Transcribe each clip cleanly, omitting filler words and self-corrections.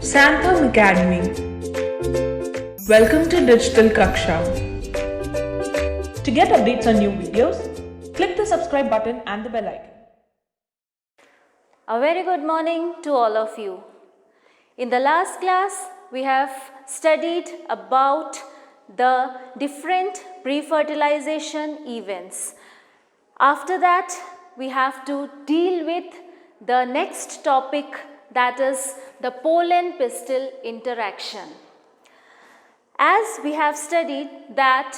Santham Academy. Welcome to Digital Kaksha. To get updates on new videos, click the subscribe button and the bell icon. A very good morning to all of you. In the last class, we have studied about the different pre-fertilization events. After that, we have to deal with the next topic, that is the pollen-pistil interaction. As we have studied that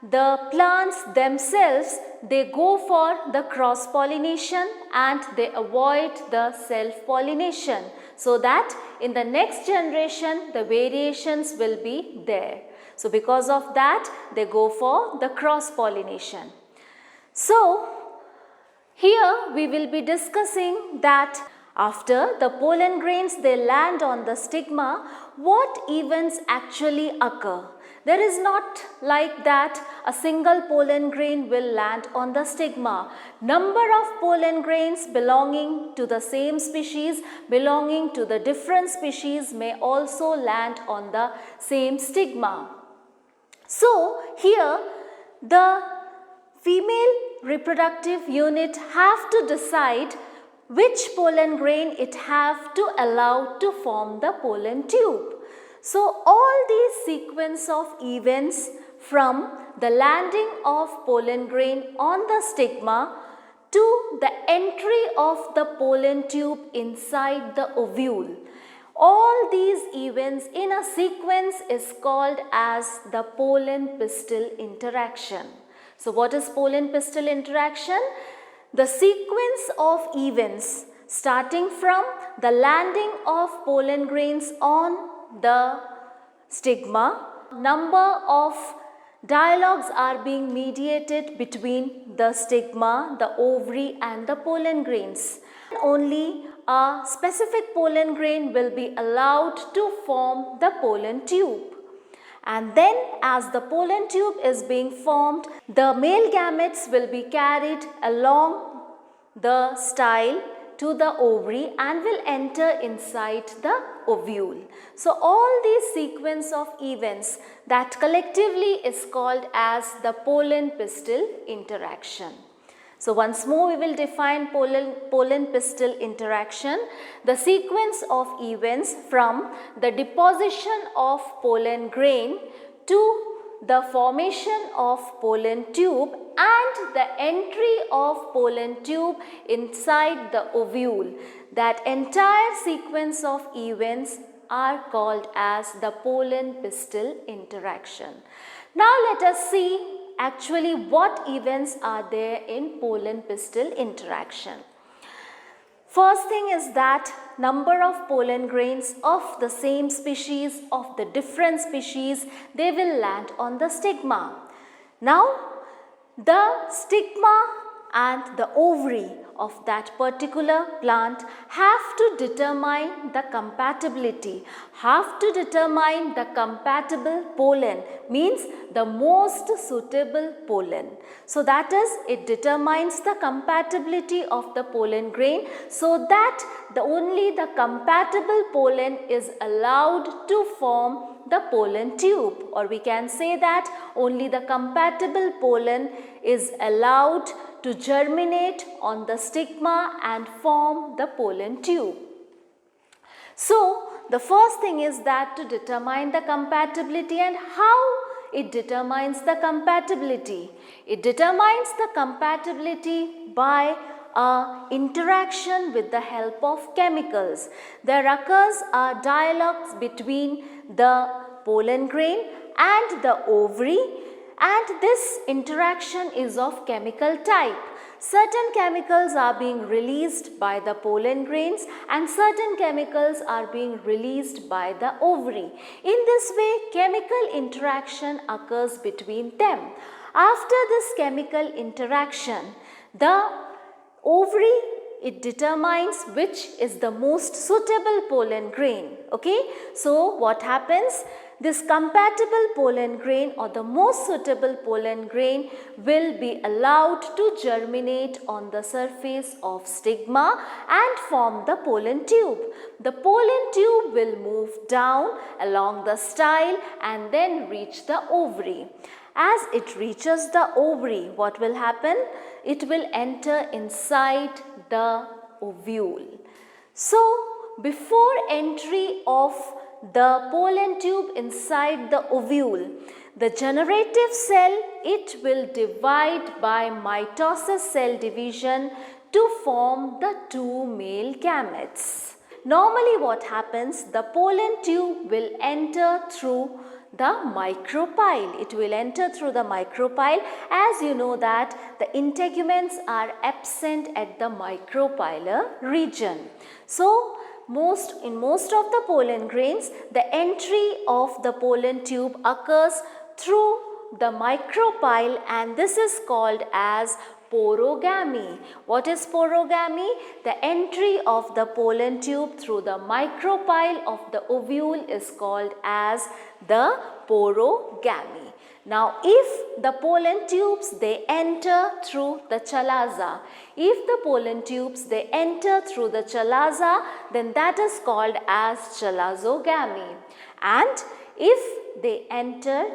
the plants themselves, they go for the cross-pollination and they avoid the self-pollination, so that in the next generation the variations will be there. So because of that, they go for the cross-pollination. So here we will be discussing that after the pollen grains they land on the stigma, what events actually occur. There is not like that a single pollen grain will land on the stigma. Number of pollen grains belonging to the same species, belonging to the different species may also land on the same stigma. So here the female reproductive unit have to decide which pollen grain it have to allow to form the pollen tube. So all these sequence of events from the landing of pollen grain on the stigma to the entry of the pollen tube inside the ovule, all these events in a sequence is called as the pollen-pistil interaction. So what is pollen-pistil interaction? The sequence of events starting from the landing of pollen grains on the stigma, number of dialogues are being mediated between the stigma, the ovary and the pollen grains. Only a specific pollen grain will be allowed to form the pollen tube. And then as the pollen tube is being formed, the male gametes will be carried along the style to the ovary and will enter inside the ovule. So all these sequence of events that collectively is called as the pollen-pistil interaction. So once more we will define pollen-pistil interaction. The sequence of events from the deposition of pollen grain to the formation of pollen tube and the entry of pollen tube inside the ovule. That entire sequence of events are called as the pollen-pistil interaction. Now let us see actually what events are there in pollen-pistil interaction. First thing is that number of pollen grains of the same species, of the different species, they will land on the stigma. Now the stigma and the ovary of that particular plant have to determine the compatibility, have to determine the compatible pollen, means the most suitable pollen. So that is, it determines the compatibility of the pollen grain, so that only the compatible pollen is allowed to form the pollen tube, or we can say that only the compatible pollen is allowed to germinate on the stigma and form the pollen tube. So the first thing is that to determine the compatibility, and how it determines the compatibility. It determines the compatibility by interaction with the help of chemicals. There occurs a dialogue between the pollen grain and the ovary, and this interaction is of chemical type. Certain chemicals are being released by the pollen grains and certain chemicals are being released by the ovary. In this way, chemical interaction occurs between them. After this chemical interaction, the ovary, it determines which is the most suitable pollen grain. Okay, so what happens? this compatible pollen grain or the most suitable pollen grain will be allowed to germinate on the surface of stigma and form the pollen tube. The pollen tube will move down along the style and then reach the ovary. As it reaches the ovary, what will happen? It will enter inside the ovule. So, before entry of the pollen tube inside the ovule, the generative cell, it will divide by mitosis cell division to form the two male gametes. Normally what happens, the pollen tube will enter through the micropyle. It will enter through the micropyle, as you know that the integuments are absent at the micropylar region. So, in most of the pollen grains, the entry of the pollen tube occurs through the micropyle, and this is called as porogamy. What is porogamy? The entry of the pollen tube through the micropyle of the ovule is called as the porogamy. Now, if the pollen tubes they enter through the chalaza, then that is called as chalazogamy. And if they enter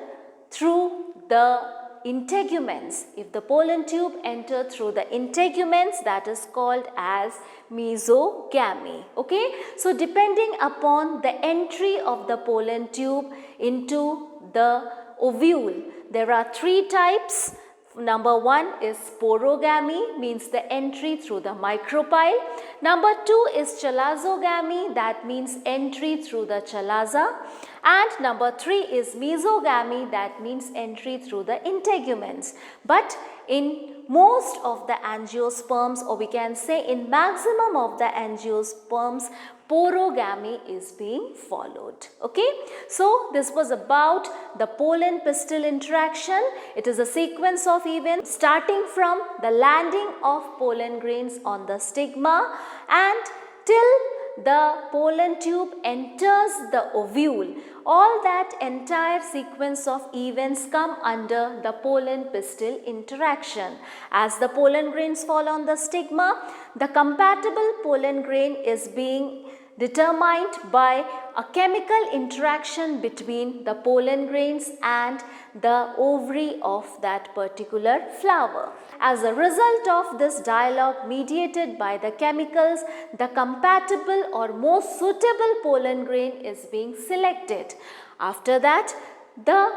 through the integuments, if the pollen tube enter through the integuments, that is called as mesogamy. Okay, so depending upon the entry of the pollen tube into the ovule, there are three types. Number one is porogamy, means the entry through the micropyle. Number two is chalazogamy, that means entry through the chalaza. And number three is mesogamy, that means entry through the integuments. But in most of the angiosperms, or we can say in maximum of the angiosperms, porogamy is being followed. Okay, so this was about the pollen pistil interaction. It is a sequence of events starting from the landing of pollen grains on the stigma and till the pollen tube enters the ovule. All that entire sequence of events come under the pollen pistil interaction. As the pollen grains fall on the stigma, the compatible pollen grain is being determined by a chemical interaction between the pollen grains and the ovary of that particular flower. As a result of this dialogue mediated by the chemicals, the compatible or most suitable pollen grain is being selected. After that, the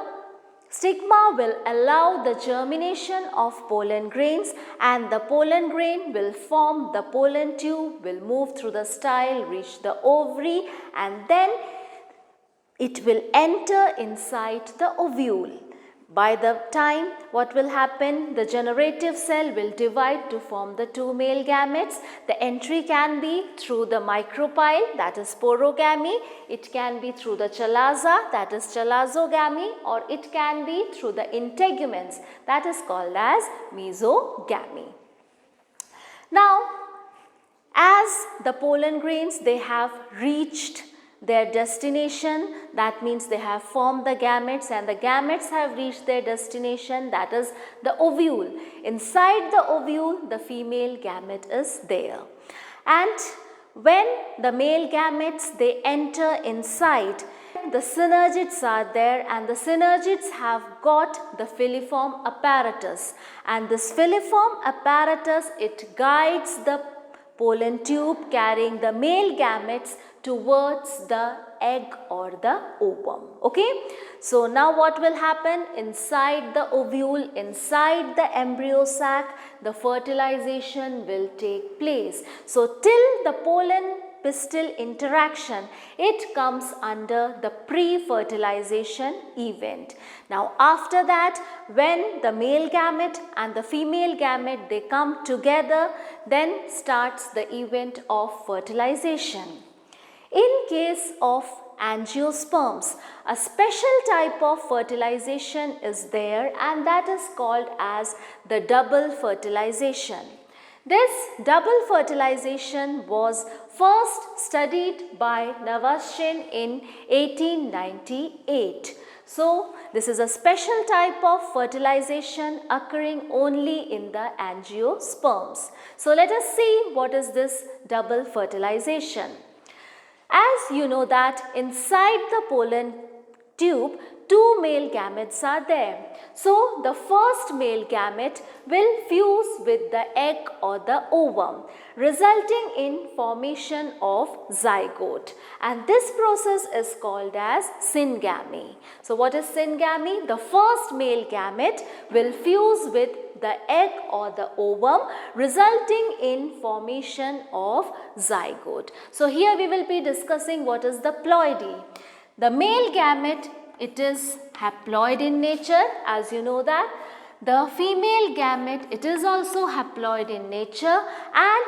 stigma will allow the germination of pollen grains, and the pollen grain will form the pollen tube, will move through the style, reach the ovary, and then it will enter inside the ovule. By the time what will happen, the generative cell will divide to form the two male gametes. The entry can be through the micropyle, that is porogamy. It can be through the chalaza, that is chalazogamy, or it can be through the integuments, that is called as mesogamy. Now, as the pollen grains they have reached their destination, that means they have formed the gametes, and the gametes have reached their destination, that is the ovule. Inside the ovule, the female gamete is there. And when the male gametes they enter inside, the synergids are there, and the synergids have got the filiform apparatus, and this filiform apparatus, it guides the pollen tube carrying the male gametes towards the egg or the ovum. Okay, so now what will happen? Inside the ovule, inside the embryo sac, the fertilization will take place. So till the pollen pistil interaction, it comes under the pre-fertilization event. Now after that, when the male gamete and the female gamete they come together, then starts the event of fertilization. In case of angiosperms, a special type of fertilization is there, and that is called as the double fertilization. This double fertilization was first studied by Navaschin in 1898. So, this is a special type of fertilization occurring only in the angiosperms. So, let us see what is this double fertilization. As you know that inside the pollen tube, two male gametes are there. So, the first male gamete will fuse with the egg or the ovum, resulting in formation of zygote, and this process is called as syngamy. So, what is syngamy? The first male gamete will fuse with the egg or the ovum, resulting in formation of zygote. So, here we will be discussing what is the ploidy. The male gamete, it is haploid in nature, as you know that. The female gamete, it is also haploid in nature, and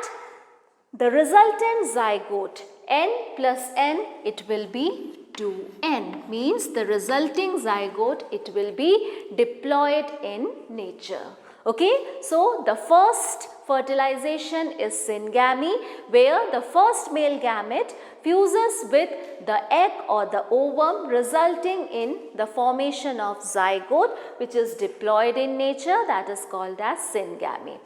the resultant zygote, n plus n, it will be 2n, means the resulting zygote, it will be diploid in nature. Okay, so the first fertilization is syngamy, where the first male gamete fuses with the egg or the ovum, resulting in the formation of zygote, which is diploid in nature, that is called as syngamy.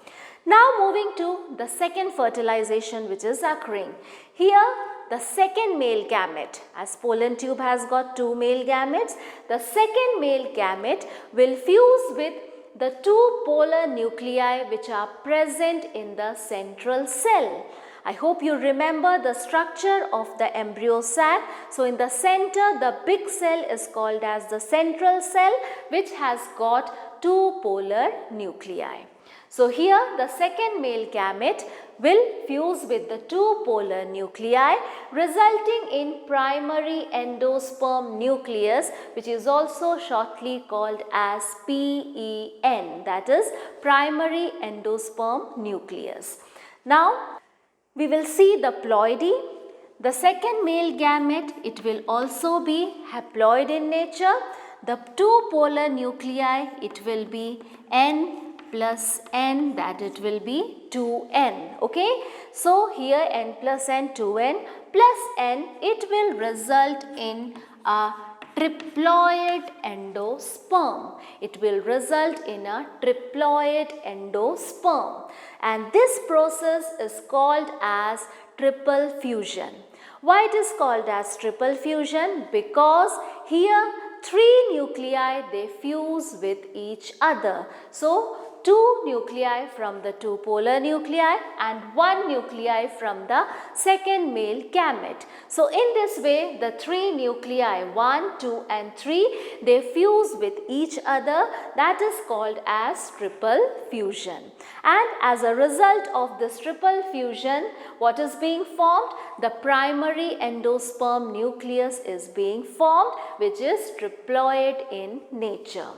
Now moving to the second fertilization which is occurring. Here the second male gamete, as pollen tube has got two male gametes, the second male gamete will fuse with the two polar nuclei which are present in the central cell. I hope you remember the structure of the embryo sac. So, in the center, the big cell is called as the central cell, which has got two polar nuclei. So, here the second male gamete will fuse with the two polar nuclei, resulting in primary endosperm nucleus, which is also shortly called as PEN, that is primary endosperm nucleus. Now, we will see the ploidy. The second male gamete, it will also be haploid in nature. The two polar nuclei, it will be N plus N, that it will be 2N. Okay, so here N plus N, 2N plus N, it will result in a triploid endosperm. It will result in a triploid endosperm, and this process is called as triple fusion. Why it is called as triple fusion? Because here three nuclei, they fuse with each other. So, two nuclei from the two polar nuclei and one nuclei from the second male gamete. So, in this way, the three nuclei 1, 2 and 3, they fuse with each other. That is called as triple fusion. And as a result of this triple fusion, what is being formed? The primary endosperm nucleus is being formed, which is triploid in nature.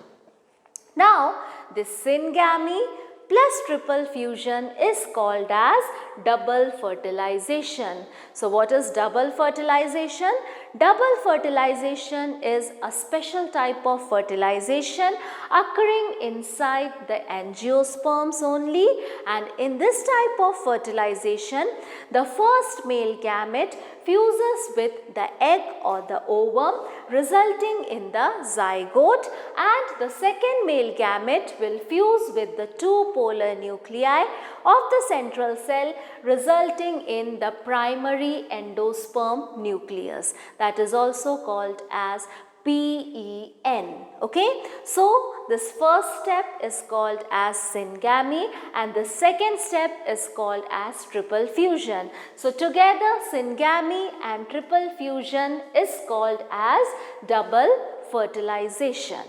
Now, this syngamy plus triple fusion is called as double fertilization. So, what is double fertilization? Double fertilization is a special type of fertilization occurring inside the angiosperms only, and in this type of fertilization, the first male gamete fuses with the egg or the ovum, resulting in the zygote, and the second male gamete will fuse with the two polar nuclei of the central cell, resulting in the primary endosperm nucleus, that is also called as PEN. Okay, so this first step is called as syngamy and the second step is called as triple fusion. So together syngamy and triple fusion is called as double fertilization.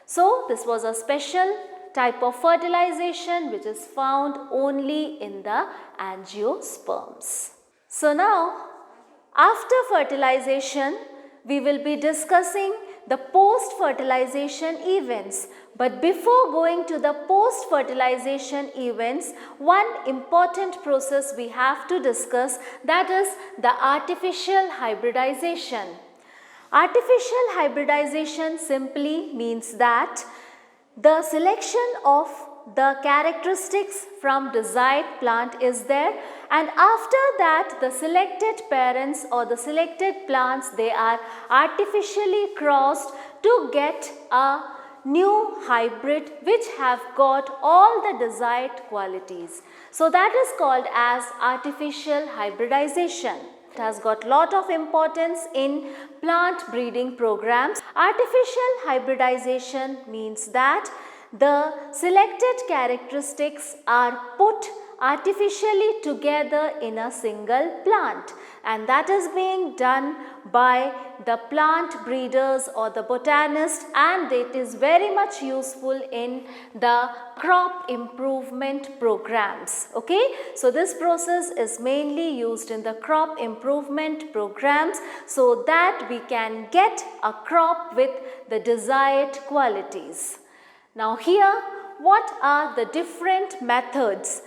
So this was a special type of fertilization which is found only in the angiosperms. So now, after fertilization, we will be discussing the post-fertilization events. But before going to the post-fertilization events, one important process we have to discuss, that is the artificial hybridization. Artificial hybridization simply means that the selection of the characteristics from desired plant is there, and after that the selected parents or the selected plants, they are artificially crossed to get a new hybrid which have got all the desired qualities. So that is called as artificial hybridization. It has got lot of importance in plant breeding programs. Artificial hybridization means that the selected characteristics are put artificially together in a single plant, and that is being done by the plant breeders or the botanists, and it is very much useful in the crop improvement programs. Okay, so this process is mainly used in the crop improvement programs so that we can get a crop with the desired qualities. Now here, what are the different methods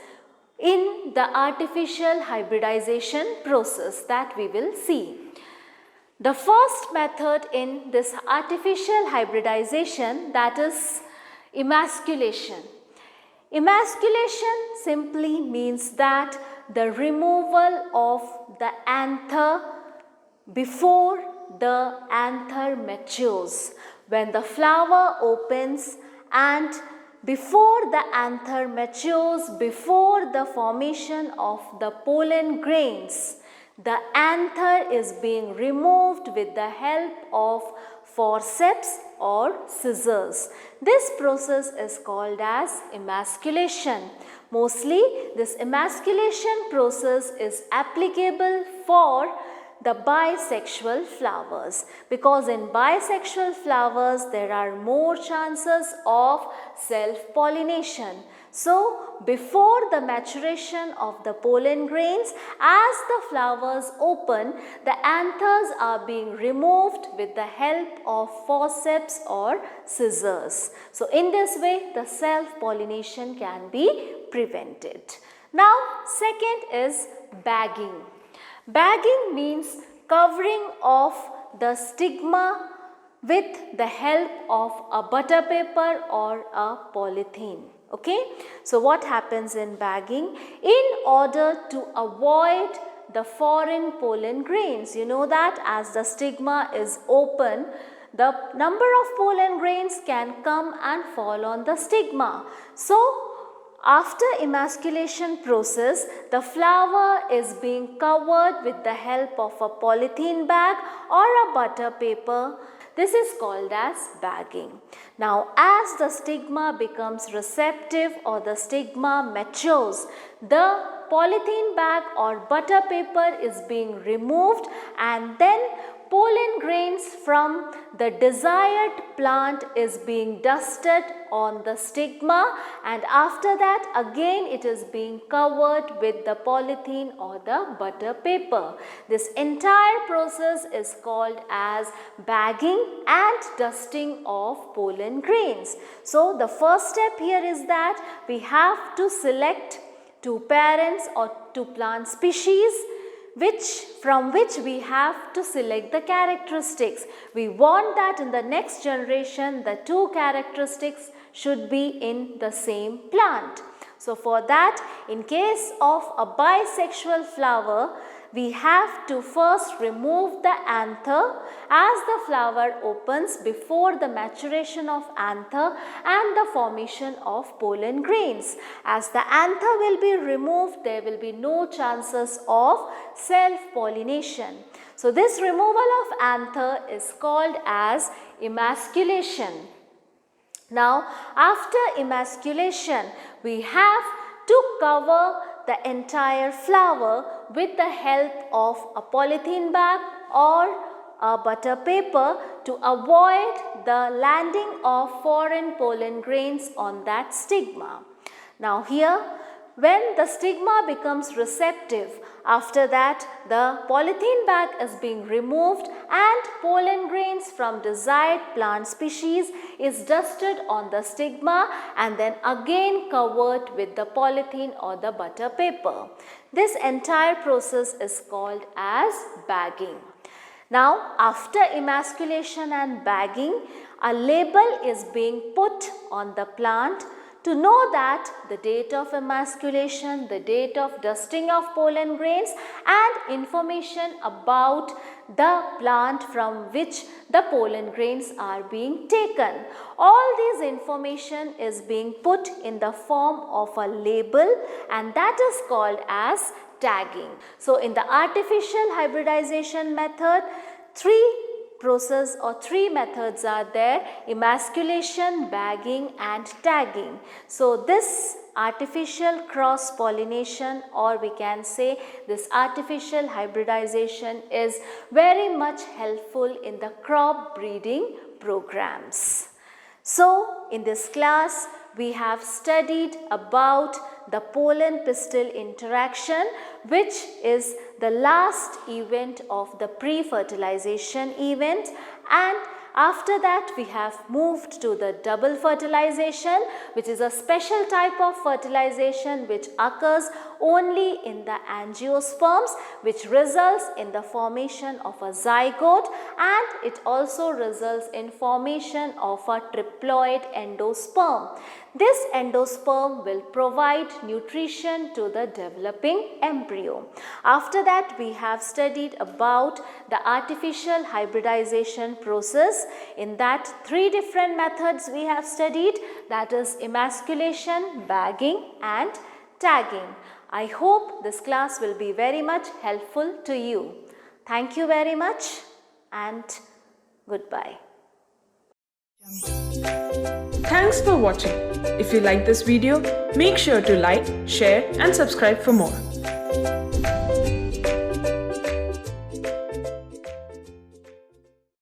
in the artificial hybridization process that we will see? The first method in this artificial hybridization, that is emasculation. Emasculation simply means that the removal of the anther before the anther matures. When the flower opens and before the anther matures, before the formation of the pollen grains, the anther is being removed with the help of forceps or scissors. This process is called as emasculation. Mostly this emasculation process is applicable for the bisexual flowers, because in bisexual flowers there are more chances of self-pollination. So before the maturation of the pollen grains, as the flowers open, the anthers are being removed with the help of forceps or scissors. So in this way the self-pollination can be prevented. Now second is bagging. Bagging means covering of the stigma with the help of a butter paper or a polythene. Okay, so what happens in bagging? In order to avoid the foreign pollen grains, you know that as the stigma is open, the number of pollen grains can come and fall on the stigma. So after emasculation process, the flower is being covered with the help of a polythene bag or a butter paper. This is called as bagging. Now as the stigma becomes receptive or the stigma matures, the polythene bag or butter paper is being removed, and then pollen grains from the desired plant is being dusted on the stigma, and after that again it is being covered with the polythene or the butter paper. This entire process is called as bagging and dusting of pollen grains. So the first step here is that we have to select two parents or two plant species from which we have to select the characteristics. We want that in the next generation the two characteristics should be in the same plant. So for that, in case of a bisexual flower, we have to first remove the anther as the flower opens before the maturation of anther and the formation of pollen grains. As the anther will be removed, there will be no chances of self-pollination. So this removal of anther is called as emasculation. Now after emasculation, we have to cover the entire flower with the help of a polythene bag or a butter paper to avoid the landing of foreign pollen grains on that stigma. Now here, when the stigma becomes receptive, after that the polythene bag is being removed and pollen grains from desired plant species is dusted on the stigma and then again covered with the polythene or the butter paper. This entire process is called as bagging. Now after emasculation and bagging, a label is being put on the plant to know that the date of emasculation, the date of dusting of pollen grains, and information about the plant from which the pollen grains are being taken. All these information is being put in the form of a label, and that is called as tagging. So in the artificial hybridization method, three methods are there: emasculation, bagging, and tagging. So this artificial cross pollination, or we can say this artificial hybridization, is very much helpful in the crop breeding programs. So in this class we have studied about the pollen pistil interaction, which is the last event of the pre-fertilization event, and after that we have moved to the double fertilization, which is a special type of fertilization which occurs only in the angiosperms, which results in the formation of a zygote, and it also results in formation of a triploid endosperm. This endosperm will provide nutrition to the developing embryo. After that we have studied about the artificial hybridization process. In that, three different methods we have studied, that is emasculation, bagging, and tagging. I hope this class will be very much helpful to you. Thank you very much and goodbye. Thanks for watching. If you like this video, make sure to like, share and subscribe for more.